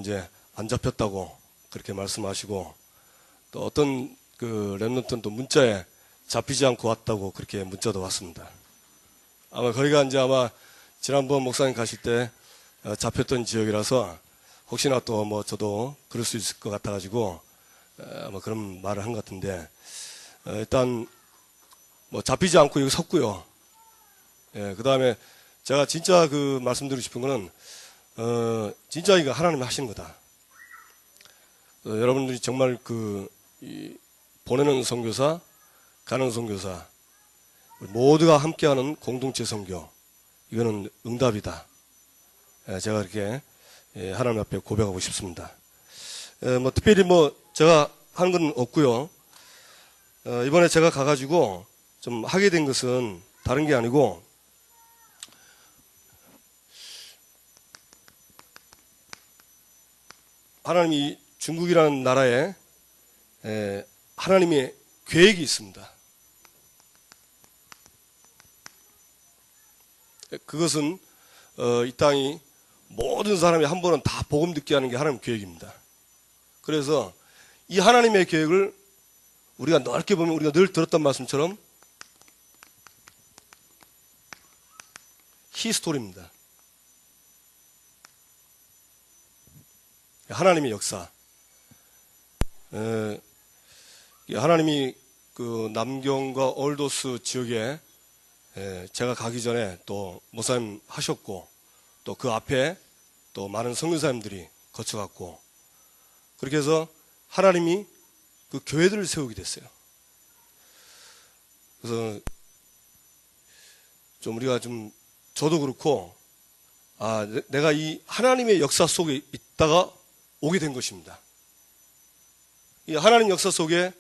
이제 안 잡혔다고 그렇게 말씀하시고, 또 어떤 그 랩런트는 또 문자에 잡히지 않고 왔다고 그렇게 문자도 왔습니다. 아마 거기가 이제 아마 지난번 목사님 가실 때 잡혔던 지역이라서 혹시나 또 뭐 저도 그럴 수 있을 것 같아가지고 아마 그런 말을 한 것 같은데, 일단 뭐 잡히지 않고 여기 섰고요. 예, 그 다음에 제가 진짜 그 말씀드리고 싶은 거는 진짜 이거 하나님이 하시는 거다. 여러분들이 정말 보내는 선교사, 가는 선교사 모두가 함께하는 공동체 선교, 이거는 응답이다. 제가 이렇게 하나님 앞에 고백하고 싶습니다. 뭐 특별히 뭐 제가 하는 건 없고요. 이번에 제가 가가지고 좀 하게 된 것은 다른 게 아니고, 하나님이 중국이라는 나라에 하나님의 계획이 있습니다. 그것은 이 땅이 모든 사람이 한 번은 다 복음 듣게 하는 게 하나님 계획입니다. 그래서 이 하나님의 계획을 우리가 넓게 보면 우리가 늘 들었던 말씀처럼 히스토리입니다. 하나님의 역사. 하나님이 그 남경과 얼도스 지역에 제가 가기 전에 또 목사님 하셨고, 또 그 앞에 또 많은 선교사님들이 거쳐갔고, 그렇게 해서 하나님이 그 교회들을 세우게 됐어요. 그래서 좀 우리가 좀, 저도 그렇고, 내가 이 하나님의 역사 속에 있다가 오게 된 것입니다. 이 하나님 역사 속에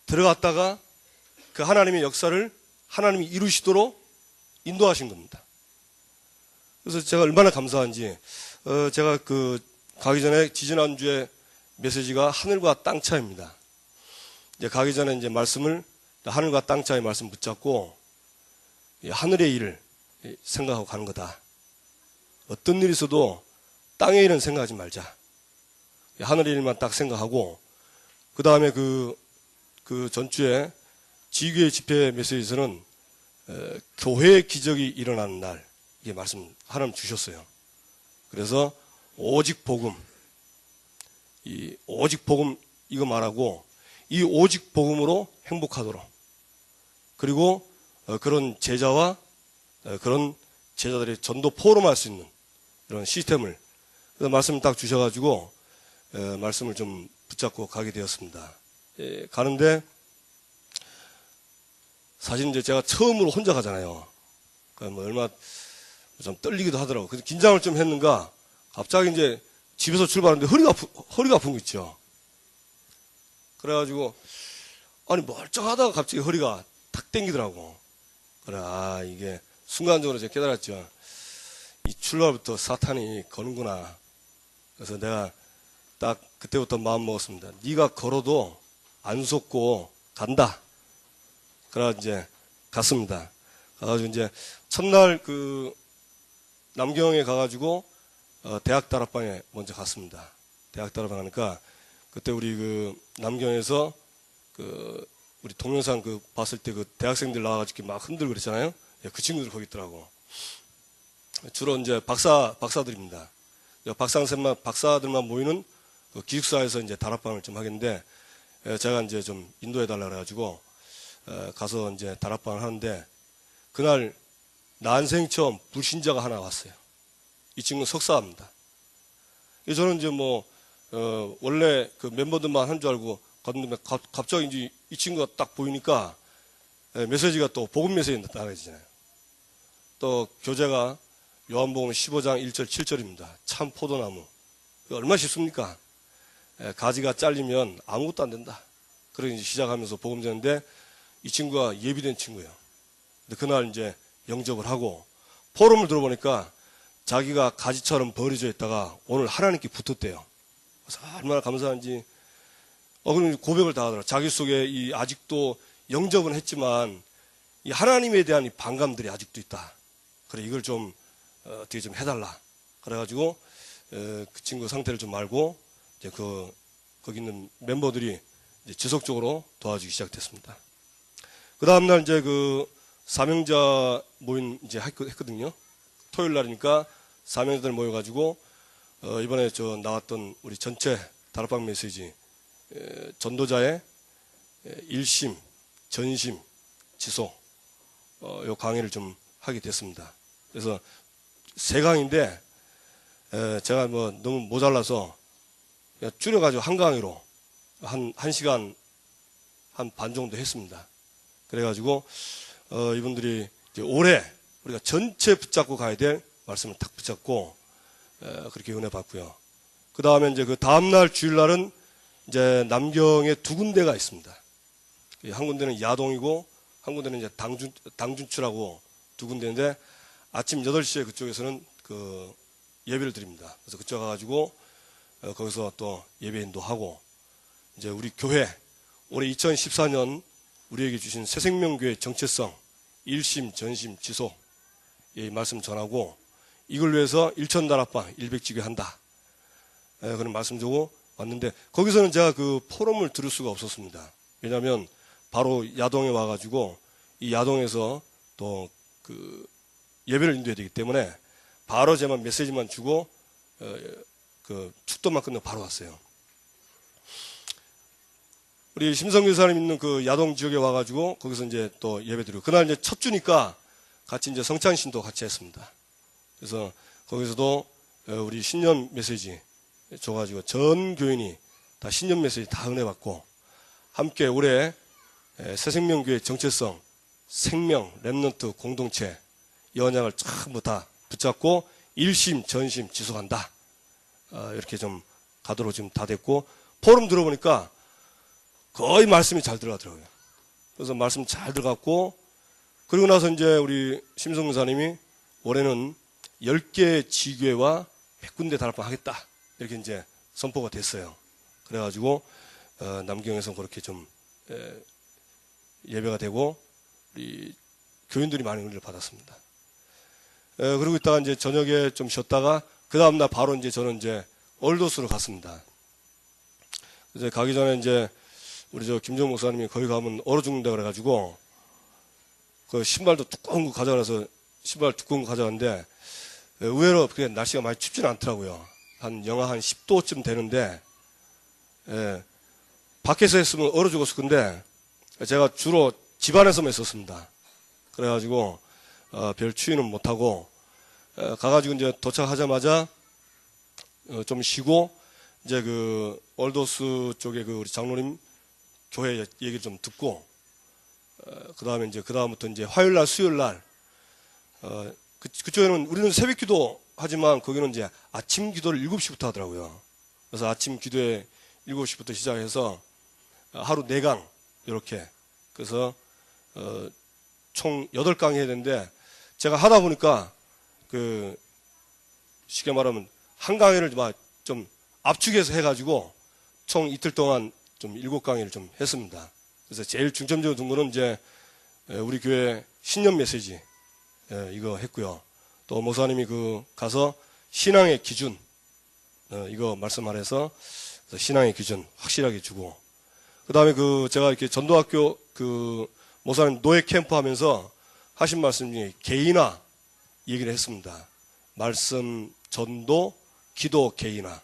들어갔다가 그 하나님의 역사를 하나님이 이루시도록 인도하신 겁니다. 그래서 제가 얼마나 감사한지, 제가 가기 전에 지지난주에 메시지가 하늘과 땅 차이입니다. 이제 가기 전에 이제 말씀을 하늘과 땅 차이 말씀 붙잡고 하늘의 일을 생각하고 가는 거다. 어떤 일이 있어도 땅의 일은 생각하지 말자. 하늘의 일만 딱 생각하고, 그 다음에 그 전주에 지교회 집회 메시지에서는 교회의 기적이 일어나는 날, 이게 말씀 하나님 주셨어요. 그래서 오직 복음, 이 오직 복음 이거 말하고, 이 오직 복음으로 행복하도록, 그리고 그런 제자와 그런 제자들이 전도 포럼할 수 있는 이런 시스템을, 그래서 말씀을 딱 주셔가지고 말씀을 좀 붙잡고 가게 되었습니다. 가는데 사실 이제 제가 처음으로 혼자 가잖아요. 뭐 얼마 좀 떨리기도 하더라고요. 그래서 긴장을 좀 했는가, 갑자기 이제 집에서 출발하는데 허리가 아픈 거 있죠. 그래가지고 아니 멀쩡하다가 갑자기 허리가 탁 땡기더라고. 그래, 이게 순간적으로 제가 깨달았죠. 이 출발부터 사탄이 거는구나. 그래서 내가 딱 그때부터 마음 먹었습니다. 네가 걸어도 안 속고 간다. 그래서 이제 갔습니다. 가가지고 이제 첫날 남경에 가가지고 대학 다락방에 먼저 갔습니다. 대학 다락방 가니까 그때 우리 남경에서 우리 동영상 봤을 때 대학생들 나와가지고 막 흔들고 그랬잖아요. 그 친구들 거기 있더라고. 주로 이제 박사들입니다. 박사들만 모이는 기숙사에서 이제 다락방을 좀 하겠는데, 제가 이제 좀 인도해달라 그래가지고 가서 이제 다락방을 하는데, 그날 난생 처음 불신자가 하나 왔어요. 이 친구는 석사입니다. 저는 이제 원래 그 멤버들만 한 줄 알고 갔는데, 갑자기 이제 이 친구가 딱 보이니까 메시지가 또 복음 메시지 나가지잖아요. 또 교재가 요한복음 15장 1절 7절입니다. 참 포도나무. 얼마나 쉽습니까? 가지가 잘리면 아무것도 안 된다. 그렇게 이제 시작하면서 복음 전했는데, 이 친구가 예비된 친구예요. 근데 그날 이제 영접을 하고 포럼을 들어보니까 자기가 가지처럼 버려져 있다가 오늘 하나님께 붙었대요. 그래서 얼마나 감사한지. 그럼 고백을 다 하더라고요. 자기 속에 아직도 영접은 했지만 이 하나님에 대한 이 반감들이 아직도 있다. 그래, 이걸 좀 어떻게 좀 해달라. 그래가지고 그 친구 상태를 좀 알고 이제 거기 있는 멤버들이 이제 지속적으로 도와주기 시작됐습니다. 그 다음날 이제 그 사명자 모임 이제 했거든요. 토요일 날이니까 사명자들 모여가지고 이번에 저 나왔던 우리 전체 다락방 메시지 전도자의 일심, 전심, 지소 요 강의를 좀 하게 됐습니다. 그래서 3강인데 제가 뭐 너무 모자라서 줄여가지고 한 강의로 한 시간 한 반 정도 했습니다. 그래가지고 이분들이 이제 올해 우리가 전체 붙잡고 가야 될 말씀을 탁 붙잡고 그렇게 은혜 받고요. 그 다음에 이제 그 다음날 주일날은 이제 남경에 2군데가 있습니다. 한 군데는 야동이고 한 군데는 이제 당준추라고 2군데인데 아침 8시에 그쪽에서는 그 예배를 드립니다. 그래서 그쪽 가가지고 거기서 또 예배 인도하고 이제 우리 교회 올해 2014년 우리에게 주신 새생명교회 정체성 일심, 전심, 지소 이 말씀 전하고 이걸 위해서 일천다락방 100지교 한다. 그런 말씀 주고 왔는데 거기서는 제가 그 포럼을 들을 수가 없었습니다. 왜냐하면 바로 야동에 와가지고 이 야동에서 또 그 예배를 인도해야 되기 때문에 바로 제만 메시지만 주고 그 축도만 끝내고 바로 왔어요. 우리 심성 교사님 있는 그 야동 지역에 와가지고 거기서 이제 또 예배드리고 그날 이제 첫 주니까 같이 이제 성찬신도 같이 했습니다. 그래서 거기서도 우리 신년 메시지 줘가지고 전 교인이 다 신년 메시지 다 은혜 받고 함께 올해 새생명교회 정체성 생명 렘넌트 공동체 이 언약을 전부 다 붙잡고 일심 전심 지속한다. 이렇게 좀 가도록 지금 다 됐고 포럼 들어보니까 거의 말씀이 잘 들어가더라고요. 그래서 말씀 잘 들어갔고 그리고 나서 이제 우리 심성 교사님이 올해는 10개 지교회와 100군데 다락방 하겠다. 이렇게 이제 선포가 됐어요. 그래가지고 남경에서 그렇게 좀 예배가 되고 우리 교인들이 많이 은혜를 받았습니다. 그리고 있다가 이제 저녁에 좀 쉬었다가 그 다음날 바로 이제 저는 이제 얼도스로 갔습니다. 그래서 가기 전에 이제 우리 저 김정 목사님이 거기 가면 얼어 죽는다 그래가지고 그 신발도 두꺼운 거 가져가서 신발 두꺼운 거 가져갔는데 의외로 그게 날씨가 많이 춥지는 않더라고요. 한 영하 한 10도쯤 되는데 밖에서 했으면 얼어 죽었을 건데 제가 주로 집 안에서만 있었습니다. 그래가지고 별 추위는 못하고 가가지고 이제 도착하자마자 좀 쉬고 이제 그 얼도스 쪽에 그 우리 장로님 교회 얘기를 좀 듣고 그 다음에 이제 그 다음부터 이제 화요일 날 수요일 날 그쪽에는 우리는 새벽 기도 하지만 거기는 이제 아침 기도를 7시부터 하더라고요. 그래서 아침 기도에 7시부터 시작해서 하루 4강 이렇게 그래서 총 8강 해야 되는데 제가 하다 보니까 그 쉽게 말하면 한 강의를 좀 압축해서 해가지고 총 이틀 동안 좀 7강의를 좀 했습니다. 그래서 제일 중점적으로 둔 거는 이제 우리 교회 신년 메시지 이거 했고요. 또 목사님이 그 가서 신앙의 기준 이거 말씀하래서 신앙의 기준 확실하게 주고 그 다음에 그 제가 이렇게 전도학교 그 목사님 노예 캠프 하면서 하신 말씀 중에 개인화 얘기를 했습니다. 말씀, 전도, 기도, 개인화.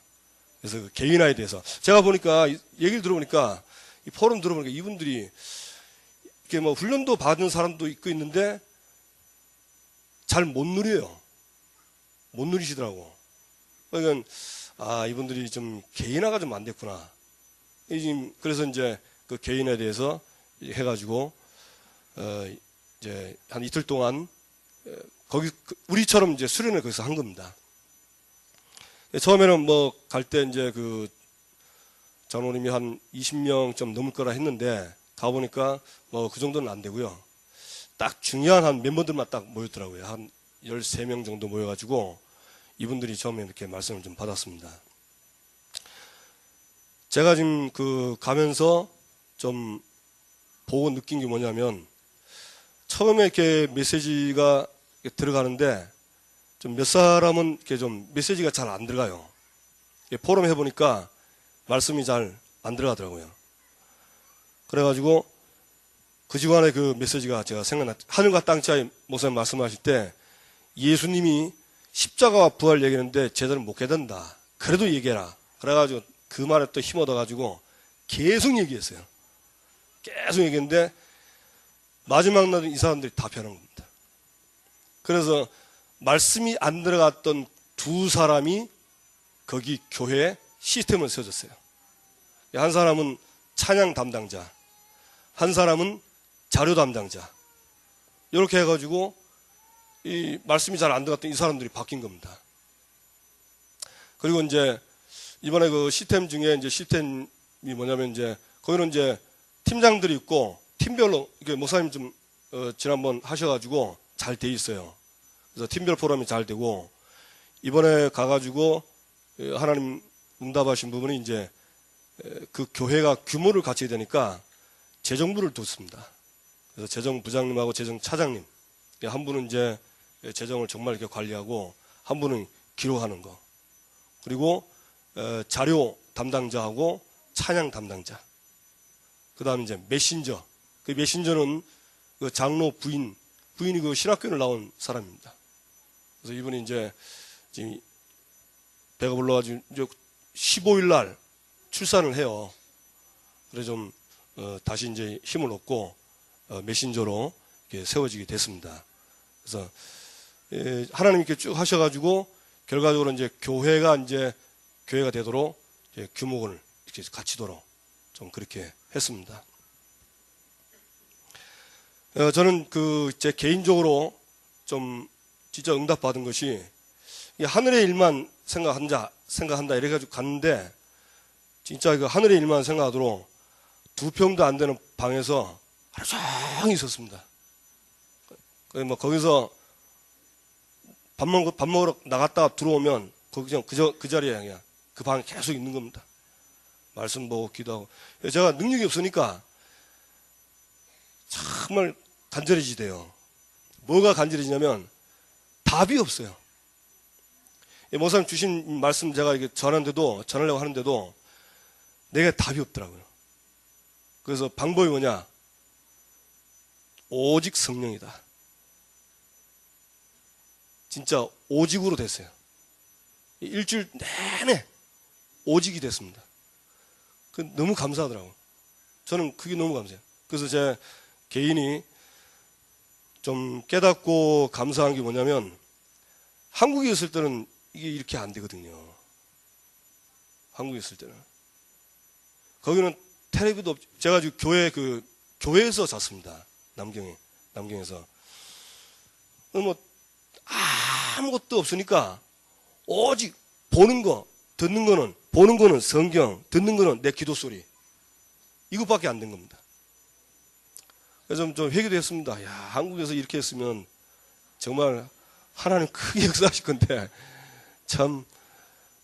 그래서 그 개인화에 대해서 제가 보니까 얘기를 들어보니까 이 포럼 들어보니까 이분들이 이렇게 뭐 훈련도 받은 사람도 있고 있는데 잘 못 누려요. 못 누리시더라고. 그러니까 이분들이 좀 개인화가 좀 안 됐구나. 그래서 이제 그 개인화에 대해서 해가지고 이제 한 이틀 동안 거기 우리처럼 이제 수련을 거기서 한 겁니다. 처음에는 뭐 갈 때 이제 그 장로님이 한 20명 좀 넘을 거라 했는데 가보니까 뭐 그 정도는 안 되고요. 딱 중요한 한 멤버들만 딱 모였더라고요. 한 13명 정도 모여가지고 이분들이 처음에 이렇게 말씀을 좀 받았습니다. 제가 지금 그 가면서 좀 보고 느낀 게 뭐냐면 처음에 이렇게 메시지가 들어가는데 좀 몇 사람은 이렇게 좀 메시지가 잘 안 들어가요. 포럼 해보니까 말씀이 잘 안 들어가더라고요. 그래가지고 그 주간에 그 메시지가 제가 생각났. 하늘과 땅 차이 목사님 말씀하실 때 예수님이 십자가와 부활 얘기했는데 제대로 못 깨닫는다. 그래도 얘기해라. 그래가지고 그 말에 또 힘 얻어가지고 계속 얘기했어요. 계속 얘기했는데 마지막 날은 이 사람들이 다 변한 겁니다. 그래서 말씀이 안 들어갔던 두 사람이 거기 교회에 시스템을 세워줬어요. 한 사람은 찬양 담당자, 한 사람은 자료 담당자. 이렇게 해가지고 이 말씀이 잘 안 들어갔던 이 사람들이 바뀐 겁니다. 그리고 이제 이번에 그 시스템 중에 이제 시스템이 뭐냐면 이제 거기는 이제 팀장들이 있고 팀별로 이렇게 목사님 좀 지난번 하셔가지고 잘 돼 있어요. 그래서 팀별 포럼이 잘 되고 이번에 가가지고 하나님 응답하신 부분이 이제 그 교회가 규모를 갖춰야 되니까 재정부를 뒀습니다. 그래서 재정부장님하고 재정차장님 한 분은 이제 재정을 정말 이렇게 관리하고 한 분은 기록하는 거 그리고 자료 담당자하고 찬양 담당자 그 다음에 이제 메신저 그 메신저는 그 장로 부인이 그 신학교를 나온 사람입니다. 그래서 이분이 이제 지금 배가 불러가지고 이제 15일 날 출산을 해요. 그래서 좀 다시 이제 힘을 얻고 메신저로 이렇게 세워지게 됐습니다. 그래서 하나님 이렇게 쭉 하셔가지고 결과적으로 이제 교회가 되도록 이제 규모를 이렇게 갖추도록 좀 그렇게 했습니다. 저는 제 개인적으로 좀 진짜 응답받은 것이 하늘의 일만 생각한다 이래가지고 갔는데 진짜 그 하늘의 일만 생각하도록 2평도 안 되는 방에서 하루 종일 있었습니다. 뭐 거기서 밥 먹으러 나갔다가 들어오면 거기 그 자리에 그냥 그 방에 계속 있는 겁니다. 말씀 보고 기도하고. 제가 능력이 없으니까 정말 간절해지대요. 뭐가 간절해지냐면 답이 없어요. 목사님 주신 말씀 제가 이게 전하려고 하는데도 내가 답이 없더라고요. 그래서 방법이 뭐냐? 오직 성령이다. 진짜 오직으로 됐어요. 일주일 내내 오직이 됐습니다. 너무 감사하더라고요. 저는 그게 너무 감사해요. 그래서 제 개인이 좀 깨닫고 감사한 게 뭐냐면 한국에 있을 때는 이게 이렇게 안 되거든요. 한국에 있을 때는. 거기는 텔레비도 제가 지금 교회에서 잤습니다. 남경에서. 뭐 아무것도 없으니까 오직 보는 거는 성경, 듣는 거는 내 기도 소리. 이것밖에 안 된 겁니다. 그래서 좀 회개도 했습니다. 야, 한국에서 이렇게 했으면 정말 하나님 크게 역사하실 건데 참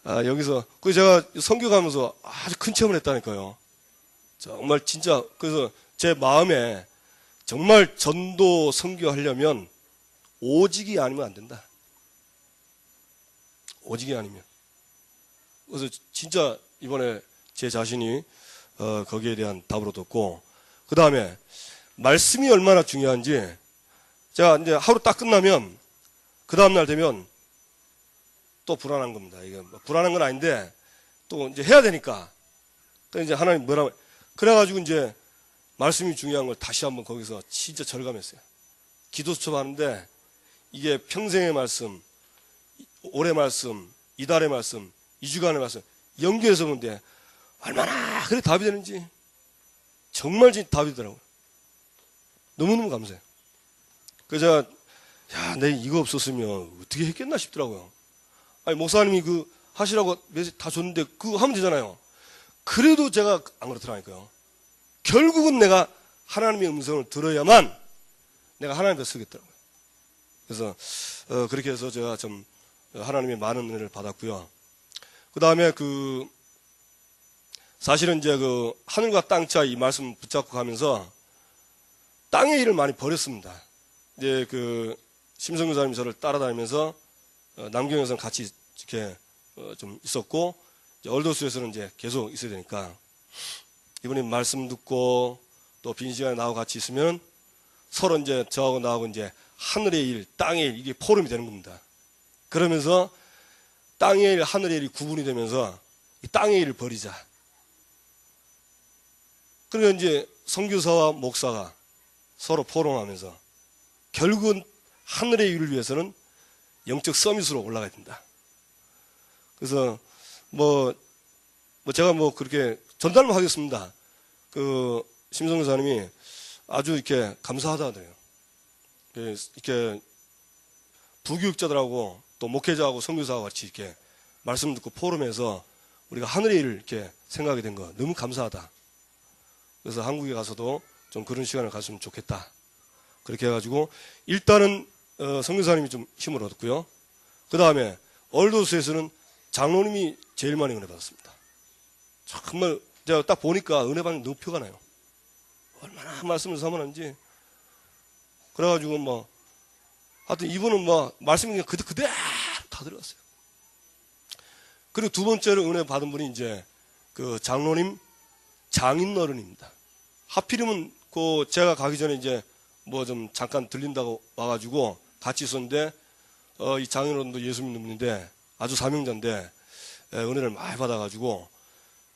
여기서 제가 선교 가면서 아주 큰 체험을 했다니까요. 정말 진짜 그래서 제 마음에 정말 전도 선교하려면 오직이 아니면 안 된다. 오직이 아니면. 그래서 진짜 이번에 제 자신이 거기에 대한 답을 얻었고 그 다음에 말씀이 얼마나 중요한지 제가 이제 하루 딱 끝나면 그 다음날 되면 또 불안한 겁니다. 이게 불안한 건 아닌데 또 이제 해야 되니까 또 이제 하나님 뭐라고 그래가지고 이제 말씀이 중요한 걸 다시 한번 거기서 진짜 절감했어요. 기도 수첩하는데 이게 평생의 말씀, 올해 말씀, 이달의 말씀, 2주간의 말씀 연결해서 보는데 얼마나 그래 답이 되는지 정말 진짜 답이 되더라고요. 너무너무 감사해요. 그래서 제가 내 이거 없었으면 어떻게 했겠나 싶더라고요. 아니 목사님이 하시라고 메시지 다 줬는데 그거 하면 되잖아요. 그래도 제가 안 그렇더라니까요. 결국은 내가 하나님의 음성을 들어야만 내가 하나님 앞에 서겠더라고요. 그래서 그렇게 해서 제가 좀 하나님의 많은 은혜를 받았고요. 그 다음에 사실은 이제 하늘과 땅 차이 이 말씀 붙잡고 가면서 땅의 일을 많이 버렸습니다. 이제 심성규 사님이 저를 따라다니면서 남경에서는 같이 이렇게 좀 있었고 얼도수에서는 이제 계속 있어야 되니까 이번에 말씀 듣고 또 빈 시간에 나하고 같이 있으면 서로 이제 저하고 나하고 이제 하늘의 일, 땅의 일, 이게 포럼이 되는 겁니다. 그러면서 땅의 일, 하늘의 일이 구분이 되면서 이 땅의 일을 버리자. 그러니까 이제 선교사와 목사가 서로 포럼하면서 결국은 하늘의 일을 위해서는 영적 서밋으로 올라가야 된다. 그래서 제가 그렇게 전달만 하겠습니다. 심성 교사님이 아주 이렇게 감사하다 그래요. 이렇게 부교육자들하고 또 목회자하고 선교사와 같이 이렇게 말씀 듣고 포럼해서 우리가 하늘의 일을 이렇게 생각하게 된 거 너무 감사하다. 그래서 한국에 가서도 좀 그런 시간을 가졌으면 좋겠다. 그렇게 해가지고 일단은 선교사님이 좀 힘을 얻었고요. 그 다음에 얼도스에서는 장로님이 제일 많이 은혜 받았습니다. 정말 제가 딱 보니까 은혜 받는 너무 표가 나요. 얼마나 말씀을 사모하는지. 그래가지고 하여튼 이분은 말씀이 그냥 그대로 다 들어갔어요. 그리고 두 번째로 은혜 받은 분이 이제 그 장로님 장인어른입니다. 하필이면 제가 가기 전에 이제 좀 잠깐 들린다고 와가지고 같이 있었는데 이 장인어른도 예수 믿는 분인데 아주 사명자인데 은혜를 많이 받아가지고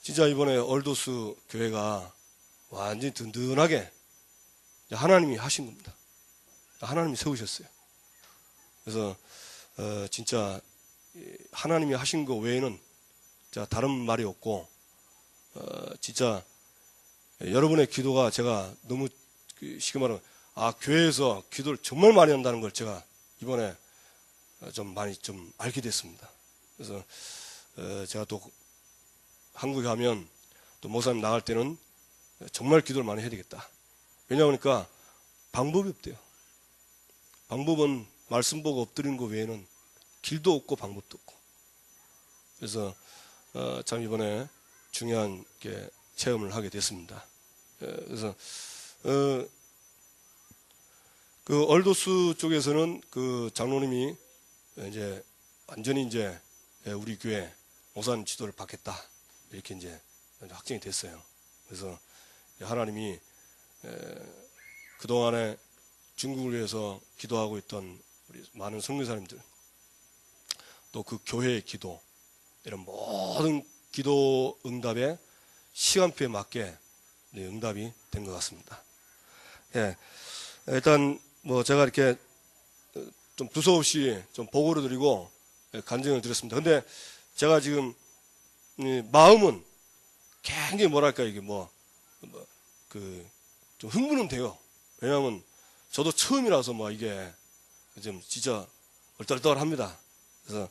진짜 이번에 얼도스 교회가 완전히 든든하게 하나님이 하신 겁니다. 하나님이 세우셨어요. 그래서 진짜 하나님이 하신 거 외에는 다른 말이 없고 진짜 여러분의 기도가 제가 너무 쉽게 말하면 교회에서 기도를 정말 많이 한다는 걸 제가 이번에 좀 많이 좀 알게 됐습니다. 그래서 제가 또 한국에 가면 또 목사님 나갈 때는 정말 기도를 많이 해야 되겠다. 왜냐하니까 방법이 없대요. 방법은 말씀 보고 엎드리는 것 외에는 길도 없고 방법도 없고. 그래서 참 이번에 중요한 체험을 하게 됐습니다. 그래서 그 얼도스 쪽에서는 그 장로님이 이제 완전히 이제 우리 교회 목사님 지도를 받겠다 이렇게 이제 확정이 됐어요. 그래서 하나님이 그동안에 중국을 위해서 기도하고 있던 우리 많은 선교사님들 또 그 교회의 기도 이런 모든 기도 응답에 시간표에 맞게 응답이 된 것 같습니다. 예, 일단 제가 이렇게 좀 두서없이 좀 보고를 드리고 간증을 드렸습니다. 근데 제가 지금 마음은 굉장히 뭐랄까 이게 좀 흥분은 돼요. 왜냐하면 저도 처음이라서 이게 좀 진짜 얼떨떨합니다. 그래서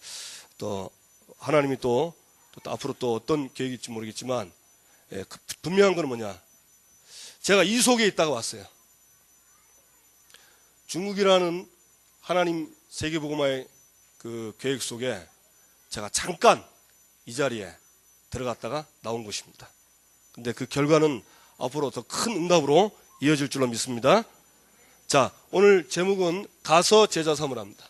또 하나님이 또 앞으로 또 어떤 계획일지 모르겠지만 분명한 건 뭐냐? 제가 이 속에 있다가 왔어요. 중국이라는 하나님 세계복음화의 그 계획 속에 제가 잠깐 이 자리에 들어갔다가 나온 것입니다. 근데 그 결과는 앞으로 더 큰 응답으로 이어질 줄로 믿습니다. 자, 오늘 제목은 가서 제자 삼으랍니다.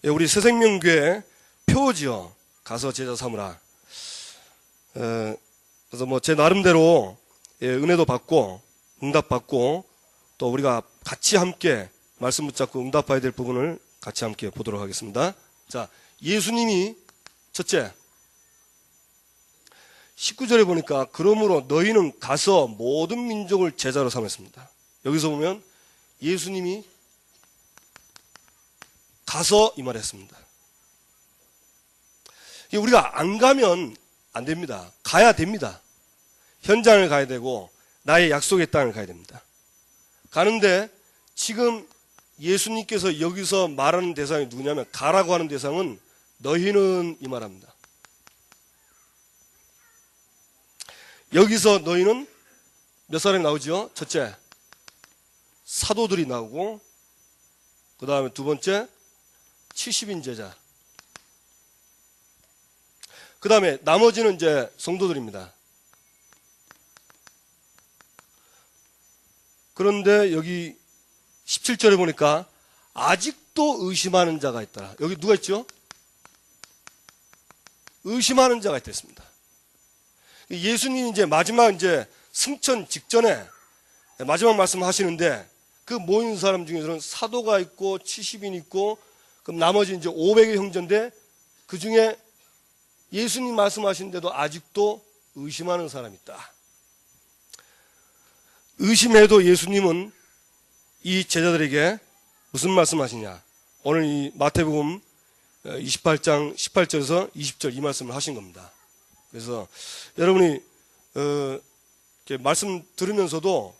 우리 새생명교회 표지요. 가서 제자 삼으라. 그래서 제 나름대로 은혜도 받고 응답 받고 또 우리가 같이 함께 말씀 붙잡고 응답해야 될 부분을 같이 함께 보도록 하겠습니다. 자, 예수님이 첫째 19절에 보니까 그러므로 너희는 가서 모든 민족을 제자로 삼았습니다. 여기서 보면 예수님이 가서 이 말을 했습니다. 우리가 안 가면 안 됩니다. 가야 됩니다. 현장을 가야 되고 나의 약속의 땅을 가야 됩니다. 가는데 지금 예수님께서 여기서 말하는 대상이 누구냐면 가라고 하는 대상은 너희는 이 말합니다. 여기서 너희는 몇 사람이 나오죠? 첫째, 사도들이 나오고 그 다음에 두 번째, 70인 제자. 그 다음에 나머지는 이제 성도들입니다. 그런데 여기 17절에 보니까 아직도 의심하는 자가 있더라. 여기 누가 있죠? 의심하는 자가 있겠습니다. 예수님이 이제 마지막 이제 승천 직전에 마지막 말씀을 하시는데 그 모인 사람 중에서는 사도가 있고 70인 있고 그럼 나머지 이제 500의 형제인데 그 중에 예수님 말씀하시는데도 아직도 의심하는 사람이 있다. 의심해도 예수님은 이 제자들에게 무슨 말씀하시냐? 오늘 이 마태복음 28장 18절에서 20절 이 말씀을 하신 겁니다. 그래서 여러분이 이렇게 말씀 들으면서도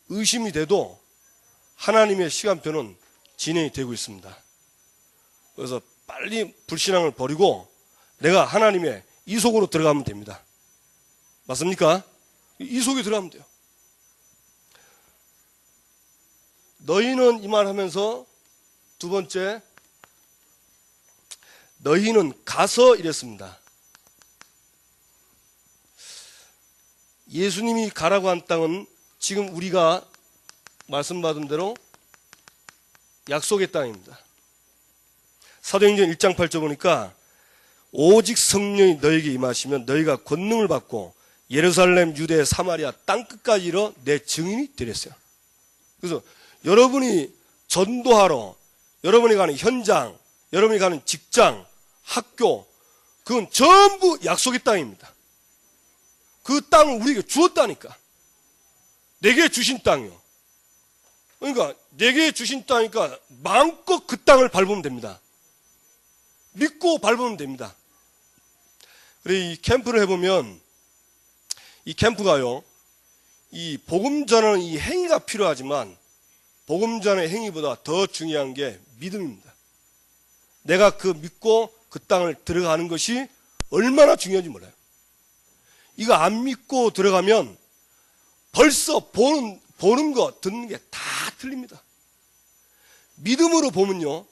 의심이 돼도 하나님의 시간표는 진행이 되고 있습니다. 그래서 빨리 불신앙을 버리고 내가 하나님의 이 속으로 들어가면 됩니다. 맞습니까? 이 속에 들어가면 돼요. 너희는 이 말 하면서 두 번째, 너희는 가서 이랬습니다. 예수님이 가라고 한 땅은 지금 우리가 말씀받은 대로 약속의 땅입니다. 사도행전 1장 8절 보니까 오직 성령이 너에게 임하시면 너희가 권능을 받고 예루살렘, 유대, 사마리아 땅끝까지 이르러 내 증인이 되렸어요. 그래서 여러분이 전도하러 여러분이 가는 현장, 여러분이 가는 직장, 학교, 그건 전부 약속의 땅입니다. 그 땅을 우리에게 주었다니까. 내게 주신 땅이요. 그러니까 내게 주신 땅이니까 마음껏 그 땅을 밟으면 됩니다. 믿고 밟으면 됩니다. 그래, 이 캠프를 해보면 이 캠프가요, 이 복음 전하는 이 행위가 필요하지만 복음 전의 행위보다 더 중요한 게 믿음입니다. 내가 그 믿고 그 땅을 들어가는 것이 얼마나 중요한지 몰라요. 이거 안 믿고 들어가면 벌써 보는 거, 듣는 게 다 틀립니다. 믿음으로 보면요,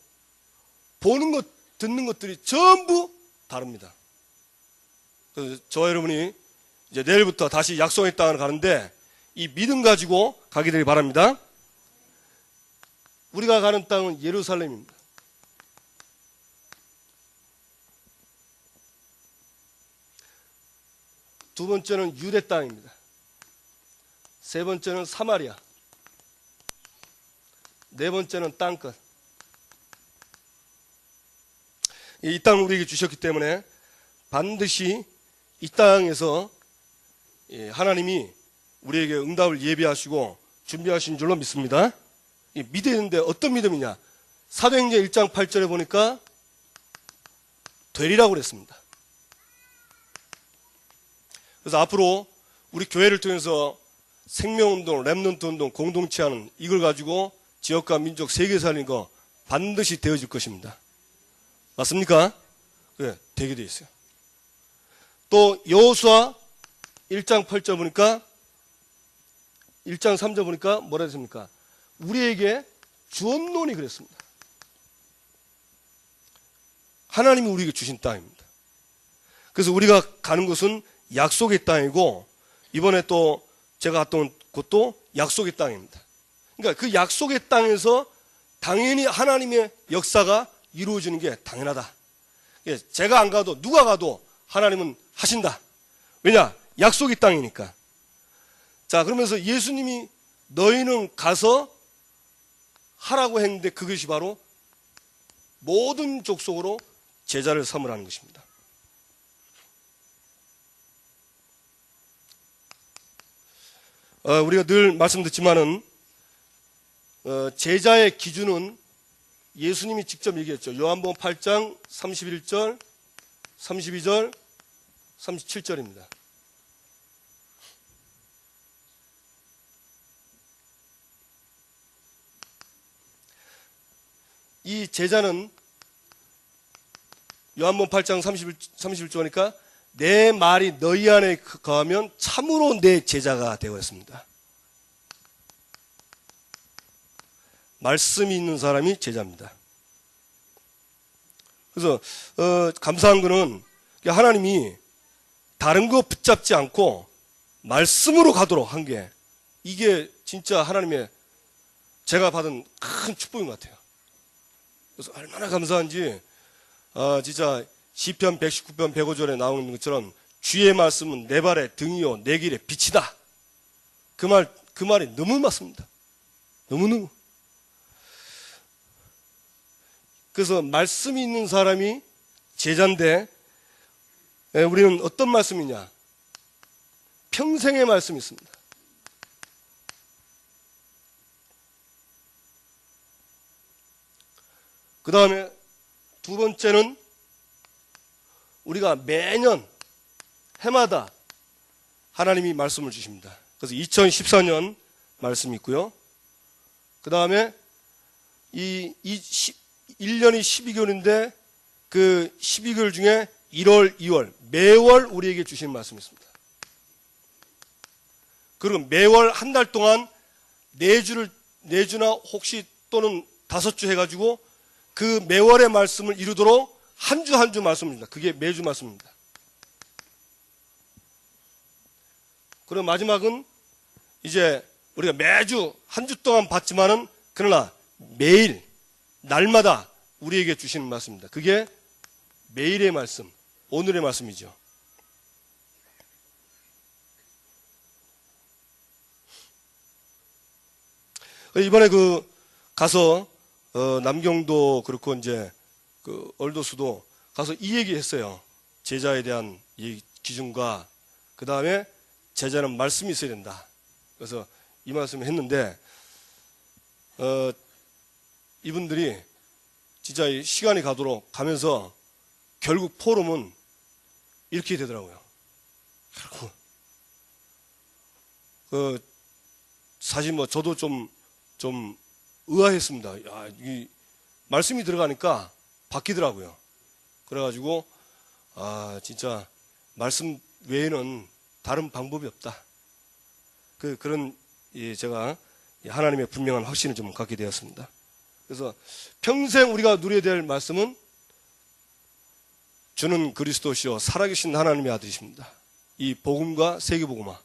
보는 것, 듣는 것들이 전부 다릅니다. 그래서 저와 여러분이 이제 내일부터 다시 약속의 땅을 가는데 이 믿음 가지고 가게 되길 바랍니다. 우리가 가는 땅은 예루살렘입니다. 두 번째는 유대 땅입니다. 세 번째는 사마리아. 네 번째는 땅끝. 이 땅을 우리에게 주셨기 때문에 반드시 이 땅에서 하나님이 우리에게 응답을 예비하시고 준비하신 줄로 믿습니다. 믿어야 되는데 어떤 믿음이냐? 사도행전 1장 8절에 보니까 되리라고 그랬습니다. 그래서 앞으로 우리 교회를 통해서 생명운동, 렘넌트 운동, 공동체하는 이걸 가지고 지역과 민족 세계 살리는 거 반드시 되어질 것입니다. 맞습니까? 네, 되게 되어 있어요. 또 여호수아 1장 8절 보니까 1장 3절 보니까 뭐라 했습니까? 우리에게 주었노니 그랬습니다. 하나님이 우리에게 주신 땅입니다. 그래서 우리가 가는 곳은 약속의 땅이고 이번에 또 제가 갔던 곳도 약속의 땅입니다. 그러니까 그 약속의 땅에서 당연히 하나님의 역사가 이루어지는 게 당연하다. 제가 안 가도 누가 가도 하나님은 하신다. 왜냐? 약속의 땅이니까. 자, 그러면서 예수님이 너희는 가서 하라고 했는데 그것이 바로 모든 족속으로 제자를 삼으라는 것입니다. 우리가 늘 말씀 듣지만은 제자의 기준은 예수님이 직접 얘기했죠. 요한복음 8장 31절, 32절, 37절입니다. 이 제자는 요한복음 8장 31절 보니까 내 말이 너희 안에 거하면 참으로 내 제자가 되었습니다. 말씀이 있는 사람이 제자입니다. 그래서 감사한 거는 하나님이 다른 거 붙잡지 않고 말씀으로 가도록 한 게 이게 진짜 하나님의 제가 받은 큰 축복인 것 같아요. 그래서 얼마나 감사한지, 진짜 시편 119편 105절에 나오는 것처럼 주의 말씀은 내 발의 등이요 내 길의 빛이다. 그 말이 너무 맞습니다. 너무너무. 그래서 말씀이 있는 사람이 제자인데, 우리는 어떤 말씀이냐? 평생의 말씀이 있습니다. 그 다음에 두 번째는 우리가 매년 해마다 하나님이 말씀을 주십니다. 그래서 2014년 말씀이 있고요. 그 다음에 1년이 12개월인데 그 12개월 중에 1월, 2월 매월 우리에게 주시는 말씀이 있습니다. 그리고 매월 한 달 동안 4주나 혹시 또는 5주 해가지고 그 매월의 말씀을 이루도록 한 주 한 주 말씀입니다. 그게 매주 말씀입니다. 그리고 마지막은 이제 우리가 매주 한 주 동안 받지만은 그러나 매일 날마다 우리에게 주시는 말씀입니다. 그게 매일의 말씀, 오늘의 말씀이죠. 이번에 가서 남경도 그렇고 이제 얼도수도 가서 이 얘기 했어요. 제자에 대한 이 기준과 그 다음에 제자는 말씀이 있어야 된다. 그래서 이 말씀을 했는데 이분들이 진짜 시간이 가면서 결국 포럼은 이렇게 되더라고요. 사실 저도 좀 의아했습니다. 야, 이 말씀이 들어가니까 바뀌더라고요. 그래가지고 진짜 말씀 외에는 다른 방법이 없다. 그런 제가 하나님의 분명한 확신을 좀 갖게 되었습니다. 그래서 평생 우리가 누려야 될 말씀은 주는 그리스도시요 살아계신 하나님의 아들이십니다. 이 복음과 세계복음화,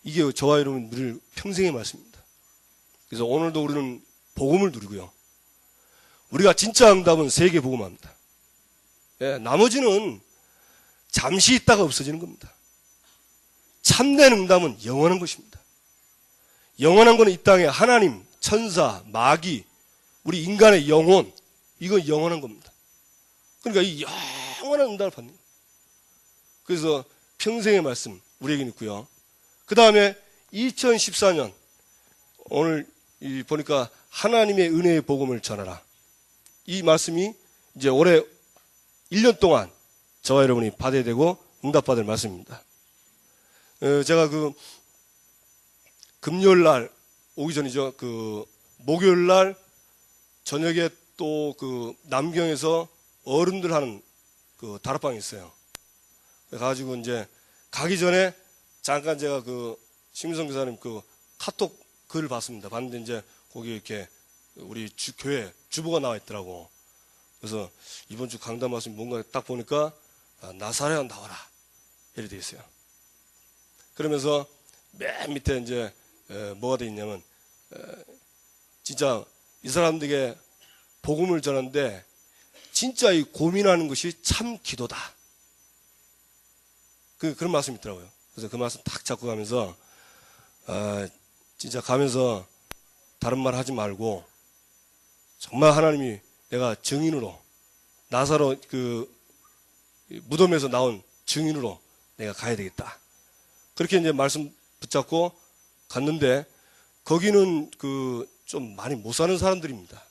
이게 저와 여러분 누릴 평생의 말씀입니다. 그래서 오늘도 우리는 복음을 누리고요. 우리가 진짜 응답은 세계복음화입니다. 나머지는 잠시 있다가 없어지는 겁니다. 참된 응답은 영원한 것입니다. 영원한 것은 이 땅에 하나님, 천사, 마귀, 우리 인간의 영혼, 이건 영원한 겁니다. 그러니까 이 영원한 응답을 받는 거예요. 그래서 평생의 말씀 우리에게 있고요. 그 다음에 2014년 오늘 보니까 하나님의 은혜의 복음을 전하라. 이 말씀이 이제 올해 1년 동안 저와 여러분이 받아야 되고 응답받을 말씀입니다. 제가 금요일 날 오기 전이죠. 목요일 날 저녁에 또 남경에서 어른들 하는 다락방이 있어요. 그래가지고 이제 가기 전에 잠깐 제가 심유성 교사님 카톡 글을 봤습니다. 봤는데 이제 거기 이렇게 우리 교회 주보가 나와 있더라고. 그래서 이번 주 강단 말씀이 뭔가 딱 보니까 나사렛 나와라 이렇게 돼 있어요. 그러면서 맨 밑에 이제 뭐가 돼 있냐면 진짜 이 사람들에게 복음을 전하는데 진짜 이 고민하는 것이 참 기도다. 그런 말씀이 있더라고요. 그래서 그 말씀 딱 잡고 가면서 진짜 가면서 다른 말 하지 말고 정말 하나님이 내가 증인으로 나사로 무덤에서 나온 증인으로 내가 가야 되겠다. 그렇게 이제 말씀 붙잡고 갔는데 거기는 좀 많이 못 사는 사람들입니다.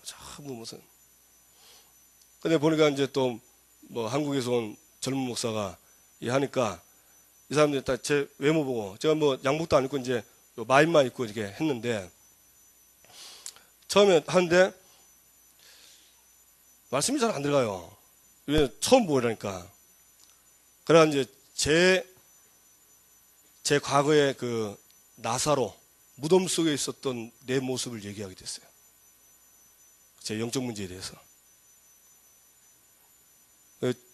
참 못 사는. 근데 보니까 이제 또 한국에서 온 젊은 목사가 하니까 이 사람들이 딱 제 외모 보고 제가 양복도 안 입고 이제 마인만 입고 이렇게 했는데 처음에 하는데 말씀이 잘 안 들어가요. 왜 처음 보이라니까. 그래가 이제 제 과거의 나사로 무덤 속에 있었던 내 모습을 얘기하게 됐어요. 제 영적 문제에 대해서.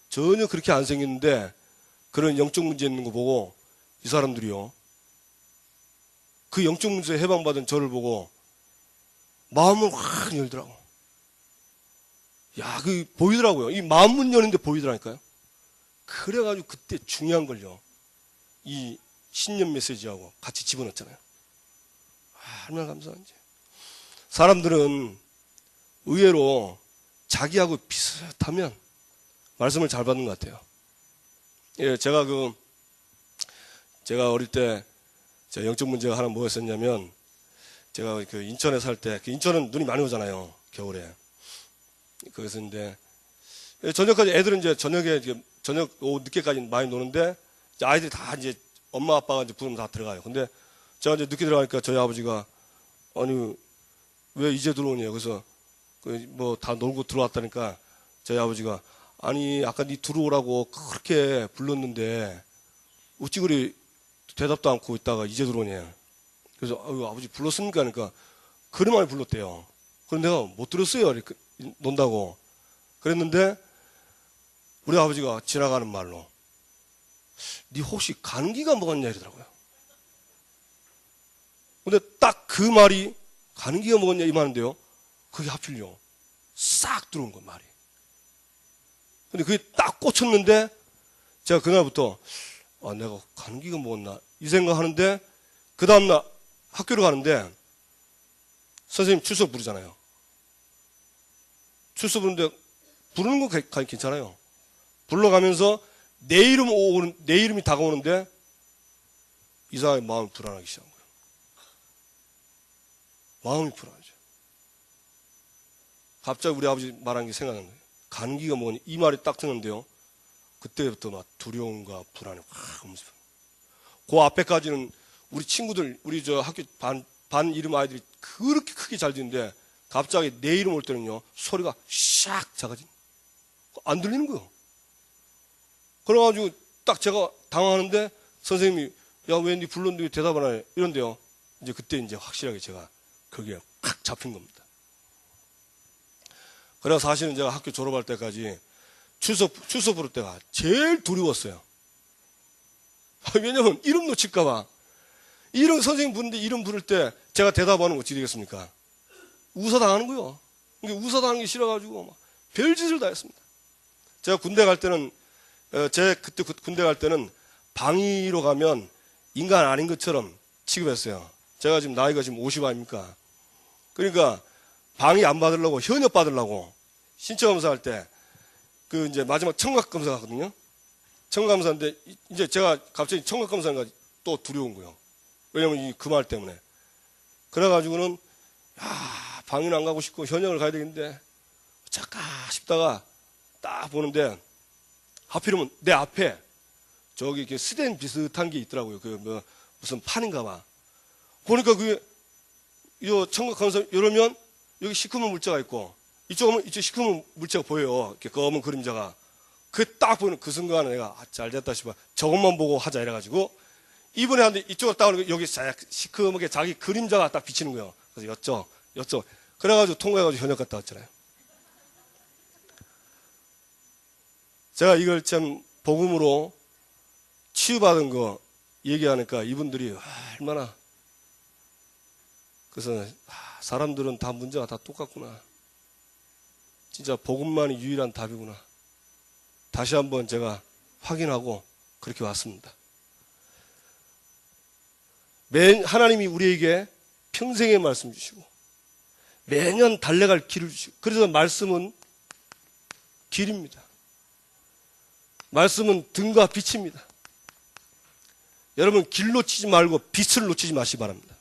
전혀 그렇게 안 생겼는데 그런 영적 문제 있는 거 보고 이 사람들이요. 그 영적 문제에 해방받은 저를 보고 마음을 확 열더라고. 야, 그 보이더라고요. 이 마음문 여는데 보이더라니까요. 그래가지고 그때 중요한 걸요, 이 신년 메시지하고 같이 집어넣었잖아요. 얼마나 감사한지. 사람들은 의외로 자기하고 비슷하면 말씀을 잘 받는 것 같아요. 예, 제가 어릴 때 제 영적 문제가 하나 뭐였었냐면, 제가 그 인천에 살 때, 그 인천은 눈이 많이 오잖아요, 겨울에. 거기서 이제 저녁까지, 애들은 이제 저녁 오후 늦게까지 많이 노는데, 이제 아이들이 다 이제 엄마 아빠가 이제 부르면 다 들어가요. 근데 제가 이제 늦게 들어가니까 저희 아버지가, 아니 왜 이제 들어오냐, 그래서 뭐 다 놀고 들어왔다니까 저희 아버지가, 아니 아까 니 들어오라고 그렇게 불렀는데 어찌 그리 대답도 않고 있다가 이제 들어오냐. 그래서 아버지 불렀습니까? 그러니까 그리 많이 불렀대요. 그런데 내가 못 들었어요, 이렇게 논다고 그랬는데, 우리 아버지가 지나가는 말로, 니 혹시 감기가 먹었냐 이러더라고요. 근데 딱 그 말이, 감기가 먹었냐 이 말인데요, 그게 하필요 싹 들어온 거, 말이. 근데 그게 딱 꽂혔는데, 제가 그날부터 내가 감기가 먹었나 이 생각하는데, 그 다음날 학교를 가는데 선생님 출석 부르잖아요. 출석 부르는데 부르는 거 괜찮아요. 불러가면서 내 이름이 다가오는데 이상하게 마음이 불안하기 시작한 거예요. 마음이 불안하죠. 갑자기 우리 아버지 말한 게 생각난 거예요. 감기가 뭐니, 이 말이 딱 듣는데요, 그때부터 막 두려움과 불안이 확 오면서, 그 앞에까지는 우리 친구들, 우리 저 학교 반 이름 아이들이 그렇게 크게 잘 듣는데, 갑자기 내 이름 올 때는요, 소리가 샥 작아진, 안 들리는 거예요. 그래가지고 딱 제가 당황하는데, 선생님이, 야, 왜 니 불렀는데 왜 대답 안 해? 이런데요. 이제 그때 이제 확실하게 제가 거기에 팍 잡힌 겁니다. 그래서 사실은 제가 학교 졸업할 때까지 출석 부를 때가 제일 두려웠어요. 왜냐면 이름 놓칠까봐. 이름, 선생님 부르는데 이름 부를 때 제가 대답하는 거 어찌 되겠습니까? 우사당하는 거요. 그러니까 우사당하는 게 싫어가지고 막 별짓을 다 했습니다. 제가 군대 갈 때는, 그때 군대 갈 때는 방위로 가면 인간 아닌 것처럼 취급했어요. 제가 지금 나이가 지금 50 아닙니까? 그러니까 방위 안 받으려고, 현역 받으려고 신청검사 할 때, 이제 마지막 청각검사 하거든요. 청각검사인데, 이제 제가 갑자기 청각검사가 또 두려운 거예요. 왜냐면 그 말 때문에. 그래가지고는, 방위는 안 가고 싶고 현역을 가야 되겠는데, 어쩔까 싶다가 딱 보는데, 하필이면 내 앞에 저기 이렇게 스댄 비슷한 게 있더라고요. 무슨 판인가 봐. 보니까 이 청각검사 이러면 여기 시커먼 물자가 있고, 이쪽 시커먼 물자가 보여요. 이렇게 검은 그림자가. 딱 보이는 그 순간에 내가, 잘 됐다 싶어. 저것만 보고 하자 이래가지고, 이번에 하는데 이쪽으로 딱 오니까 여기 시커멓게 자기 그림자가 딱 비치는 거예요. 그래서 여쭤. 그래가지고 통과해가지고 현역 갔다 왔잖아요. 제가 이걸 참 복음으로 치유받은 거 얘기하니까 이분들이 얼마나, 그래서 사람들은 다 문제가 다 똑같구나. 진짜 복음만이 유일한 답이구나. 다시 한번 제가 확인하고 그렇게 왔습니다. 하나님이 우리에게 평생의 말씀 주시고 매년 달려갈 길을 주시고, 그래서 말씀은 길입니다. 말씀은 등과 빛입니다. 여러분, 길 놓치지 말고 빛을 놓치지 마시기 바랍니다.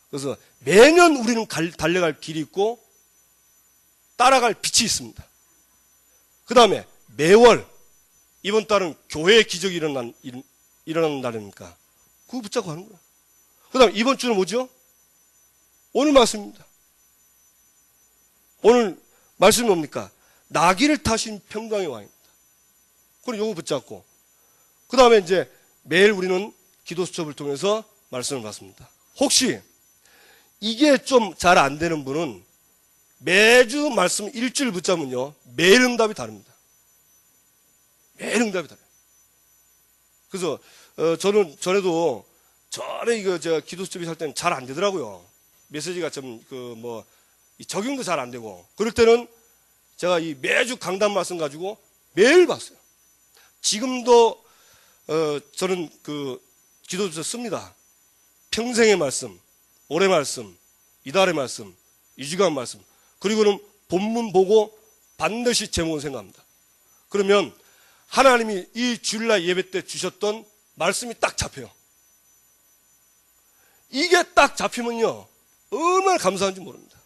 그래서 매년 우리는 달려갈 길이 있고 따라갈 빛이 있습니다. 그 다음에 매월, 이번 달은 교회의 기적이 일어나는 날이니까 그거 붙잡고 하는 거예요. 그 다음에 이번 주는 뭐죠? 오늘 말씀입니다. 오늘 말씀이 뭡니까? 나귀를 타신 평강의 왕입니다. 그리고 요거 붙잡고, 그 다음에 이제 매일 우리는 기도 수첩을 통해서 말씀을 받습니다. 혹시 이게 좀 잘 안 되는 분은 매주 말씀 일주일 붙잡으면요, 매일 응답이 다릅니다. 매일 응답이 달라요. 그래서 저는 전에도 전에 이거 제가 기도 수첩이 살 때는 잘 안 되더라고요. 메시지가 좀 이 적용도 잘 안 되고, 그럴 때는 제가 이 매주 강단 말씀 가지고 매일 봤어요. 지금도 저는 그 기도 수첩 씁니다. 평생의 말씀, 올해 말씀, 이달의 말씀, 이 주간 말씀, 그리고는 본문 보고 반드시 제목을 생각합니다. 그러면 하나님이 이 주일날 예배 때 주셨던 말씀이 딱 잡혀요. 이게 딱 잡히면요, 얼마나 감사한지 모릅니다.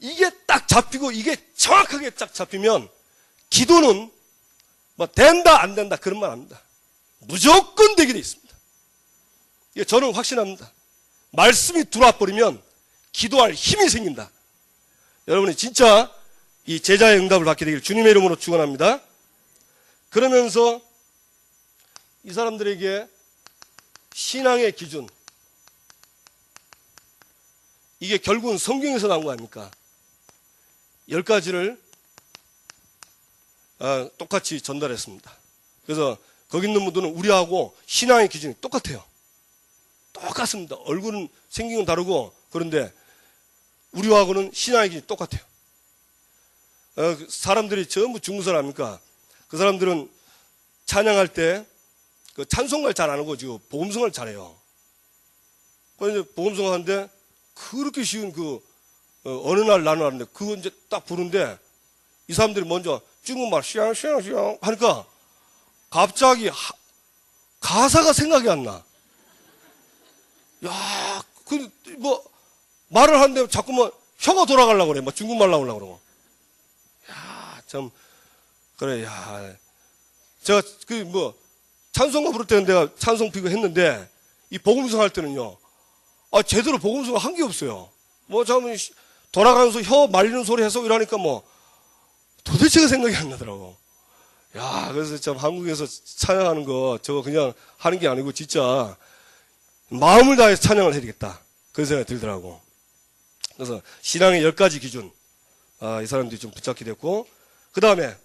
이게 딱 잡히고 이게 정확하게 딱 잡히면 기도는 뭐 된다 안 된다 그런 말 합니다. 무조건 되게 돼 있습니다. 이게 저는 확신합니다. 말씀이 들어와 버리면 기도할 힘이 생긴다. 여러분이 진짜 이 제자의 응답을 받게 되기를 주님의 이름으로 축원합니다. 그러면서 이 사람들에게 신앙의 기준, 이게 결국은 성경에서 나온 거 아닙니까? 10가지를 똑같이 전달했습니다. 그래서 거기 있는 분들은 우리하고 신앙의 기준이 똑같아요. 똑같습니다. 얼굴은 생긴 건 다르고, 그런데 우리하고는 신앙의 기준이 똑같아요. 사람들이 전부 중국 사람입니까? 그 사람들은 찬양할 때 그 찬송가를 잘 안 하고 지금 복음성을 잘해요. 그래서 복음성 하는데 그렇게 쉬운 어느 날 나는 하는데 그거 이제 딱 부르는데 이 사람들이 먼저 중국말 샹샹샹 하니까 갑자기 가사가 생각이 안 나. 야, 말을 하는데 자꾸만 혀가 돌아가려고 그래. 막 중국말 나오려고 그러고. 야, 참, 그래, 야. 제가 찬송가 부를 때는 내가 찬송 피고 했는데 이 복음성 할 때는요, 제대로 복음성 한 게 없어요. 잠깐 돌아가면서 혀 말리는 소리 해서 이러니까 도대체가 생각이 안 나더라고. 야, 그래서 참 한국에서 찬양하는 거 저거 그냥 하는 게 아니고 진짜 마음을 다해서 찬양을 해야 되겠다. 그런 생각이 들더라고. 그래서 신앙의 10가지 기준, 이 사람들이 좀 붙잡게 됐고, 그 다음에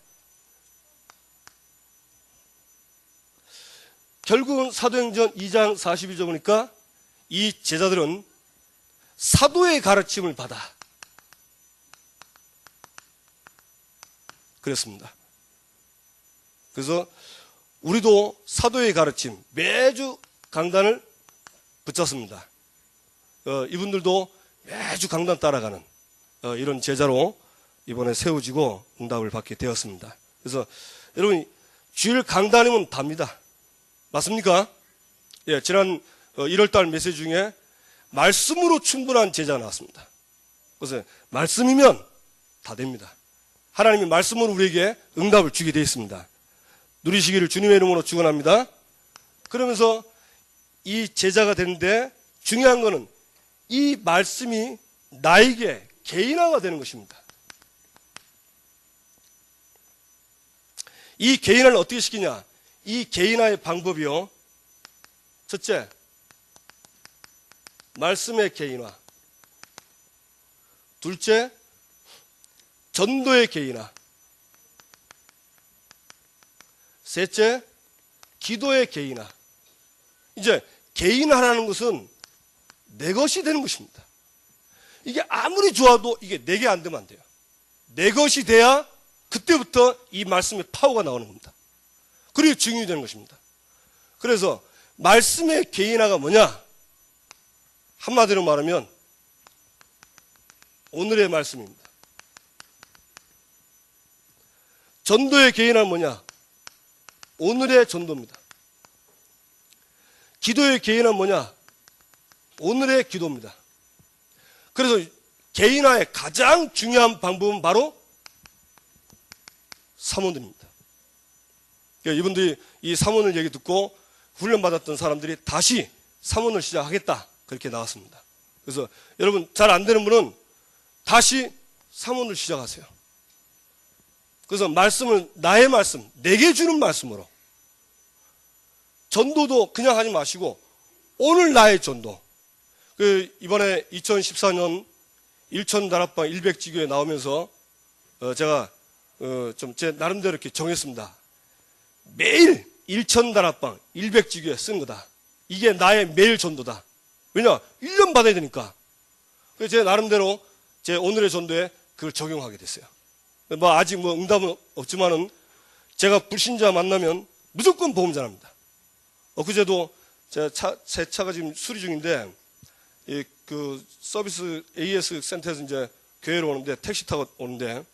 결국은 사도행전 2장 42절 보니까 이 제자들은 사도의 가르침을 받아 그랬습니다. 그래서 우리도 사도의 가르침 매주 강단을 붙잡습니다. 이분들도 매주 강단 따라가는 이런 제자로 이번에 세워지고 응답을 받게 되었습니다. 그래서 여러분, 주일 강단이면 답니다. 맞습니까? 예, 지난 1월달 메시지 중에 말씀으로 충분한 제자가 나왔습니다. 그래서 말씀이면 다 됩니다. 하나님이 말씀으로 우리에게 응답을 주게 되어 있습니다. 누리시기를 주님의 이름으로 축원합니다. 그러면서 이 제자가 되는데 중요한 것은 이 말씀이 나에게 개인화가 되는 것입니다. 이 개인화를 어떻게 시키냐? 이 개인화의 방법이요, 첫째, 말씀의 개인화. 둘째, 전도의 개인화. 셋째, 기도의 개인화. 이제 개인화라는 것은 내 것이 되는 것입니다. 이게 아무리 좋아도 이게 내게 안 되면 안 돼요. 내 것이 돼야 그때부터 이 말씀의 파워가 나오는 겁니다. 그리고 증인이 되는 것입니다. 그래서 말씀의 개인화가 뭐냐? 한마디로 말하면 오늘의 말씀입니다. 전도의 개인화는 뭐냐? 오늘의 전도입니다. 기도의 개인화는 뭐냐? 오늘의 기도입니다. 그래서 개인화의 가장 중요한 방법은 바로 사모들입니다. 이분들이 이 사모를 얘기 듣고 훈련받았던 사람들이 다시 사모를 시작하겠다, 그렇게 나왔습니다. 그래서 여러분, 잘 안 되는 분은 다시 사모를 시작하세요. 그래서 말씀을, 나의 말씀, 내게 주는 말씀으로, 전도도 그냥 하지 마시고 오늘 나의 전도. 이번에 2014년 일천다락방 100지교에 나오면서 제가 좀 제 나름대로 이렇게 정했습니다. 매일 일천다락방 100지교에 쓴 거다. 이게 나의 매일 전도다. 왜냐? 1년 받아야 되니까. 그래서 제 나름대로 제 오늘의 전도에 그걸 적용하게 됐어요. 아직 응답은 없지만은 제가 불신자 만나면 무조건 보험자랍니다. 엊그제도 제 차가 지금 수리 중인데, 그 서비스 AS 센터에서 이제 교회로 오는데, 택시 타고 오는데,